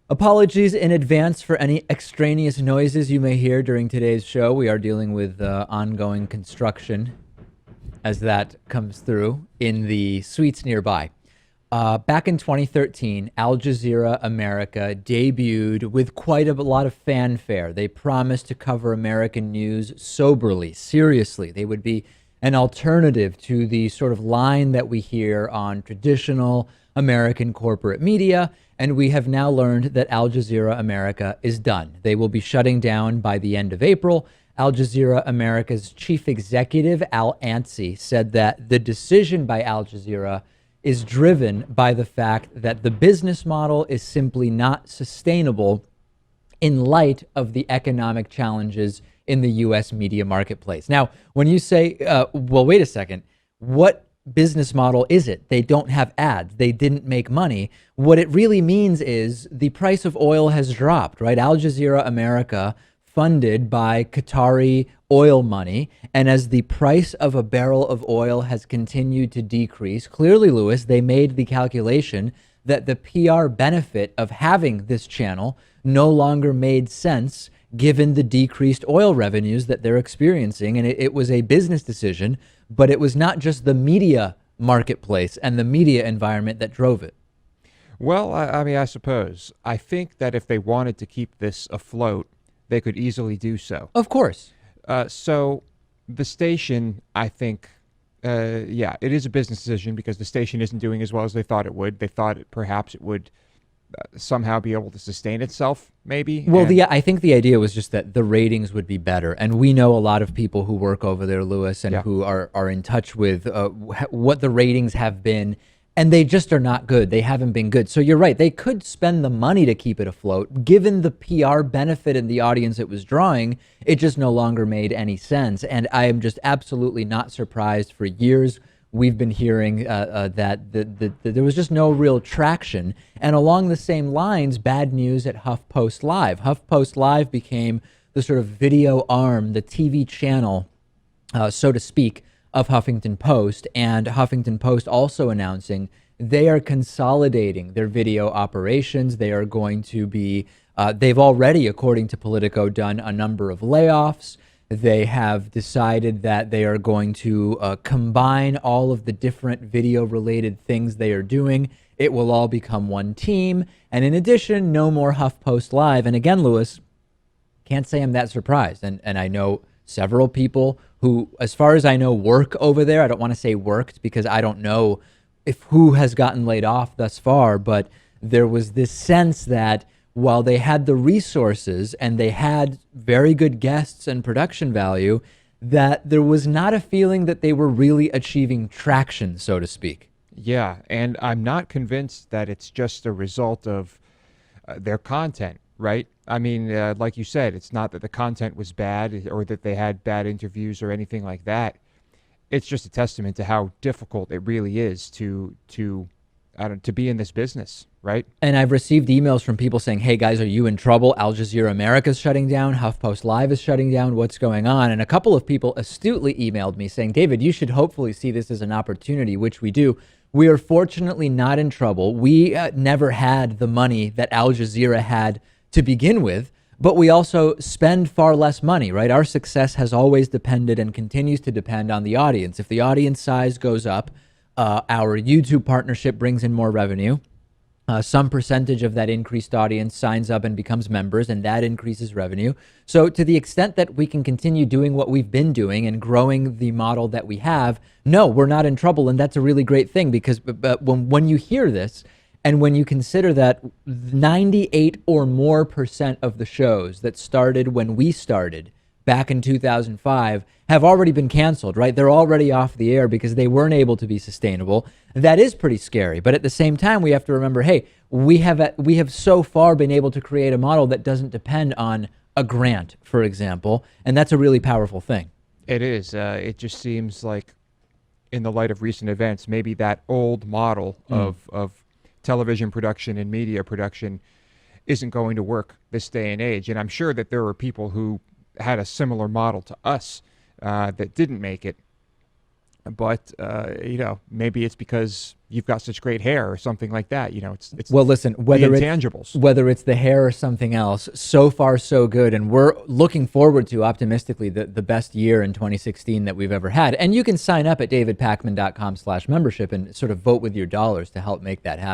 Apologies in advance for any extraneous noises you may hear during today's show. We are dealing with ongoing construction as that comes through in the suites nearby. Back in 2013, Al Jazeera America debuted with quite a lot of fanfare. They promised to cover American news soberly, seriously. They would be an alternative to the sort of line that we hear on traditional American corporate media. And we have now learned that Al Jazeera America is done. They will be shutting down by the end of April. Al Jazeera America's chief executive, Al Ansi, said that the decision by Al Jazeera is driven by the fact that the business model is simply not sustainable in light of the economic challenges in the U.S. media marketplace. Now, when you say, well, wait a second, what business model is it? They don't have ads. They didn't make money. What it really means is the price of oil has dropped, right? Al Jazeera America funded by Qatari oil money. And as the price of a barrel of oil has continued to decrease, clearly, Lewis, they made the calculation that the PR benefit of having this channel no longer made sense given the decreased oil revenues that they're experiencing. And it was a business decision, but it was not just the media marketplace and the media environment that drove it. Well, I mean, I suppose. I think that if they wanted to keep this afloat, they could easily do so. Of course. So the station, I think, yeah, it is a business decision because the station isn't doing as well as they thought it would. They thought perhaps it would somehow be able to sustain itself, maybe. Well, I think the idea was just that the ratings would be better. And we know a lot of people who work over there, Lewis, and who are in touch with what the ratings have been. And they just are not good. They haven't been good. So you're right. They could spend the money to keep it afloat. Given the PR benefit and the audience it was drawing, it just no longer made any sense. And I am just absolutely not surprised. For years, we've been hearing that there was just no real traction. And along the same lines, bad news at HuffPost Live. HuffPost Live became the sort of video arm, the TV channel, so to speak, of Huffington Post, and Huffington Post also announcing they are consolidating their video operations. They are going to be, they've already, according to Politico, done a number of layoffs. They have decided that they are going to combine all of the different video-related things they are doing. It will all become one team. And in addition, no more HuffPost Live. And again, Lewis, can't say I'm that surprised. And I know several people who, as far as I know, work over there. I don't want to say worked because I don't know if who has gotten laid off thus far, but there was this sense that while they had the resources and they had very good guests and production value, that there was not a feeling that they were really achieving traction, so to speak. Yeah, and I'm not convinced that it's just a result of their content, right? I mean, like you said, it's not that the content was bad or that they had bad interviews or anything like that. It's just a testament to how difficult it really is to be in this business, right? And I've received emails from people saying, hey guys, are you in trouble? Al Jazeera America is shutting down. HuffPost Live is shutting down. What's going on? And a couple of people astutely emailed me saying, David, you should hopefully see this as an opportunity, which we do. We are fortunately not in trouble. We never had the money that Al Jazeera had to begin with, but we also spend far less money, right? Our success has always depended and continues to depend on the audience. If the audience size goes up, our YouTube partnership brings in more revenue. Some percentage of that increased audience signs up and becomes members, and that increases revenue. So to the extent that we can continue doing what we've been doing and growing the model that we have, no, we're not in trouble. And that's a really great thing because when you hear this, and when you consider that 98 or more percent of the shows that started when we started back in 2005 have already been canceled, right? They're already off the air because they weren't able to be sustainable. That is pretty scary. But at the same time, we have to remember, hey, we have so far been able to create a model that doesn't depend on a grant, for example. And that's a really powerful thing. It is. It just seems like in the light of recent events, maybe that old model of television production and media production isn't going to work this day and age. And I'm sure that there are people who had a similar model to us that didn't make it. but maybe it's because you've got such great hair or something like that. It's Well, listen, the whether intangibles. whether it's the hair or something else, so far so good, and we're looking forward to optimistically the best year in 2016 that we've ever had. And you can sign up at davidpakman.com/membership and sort of vote with your dollars to help make that happen.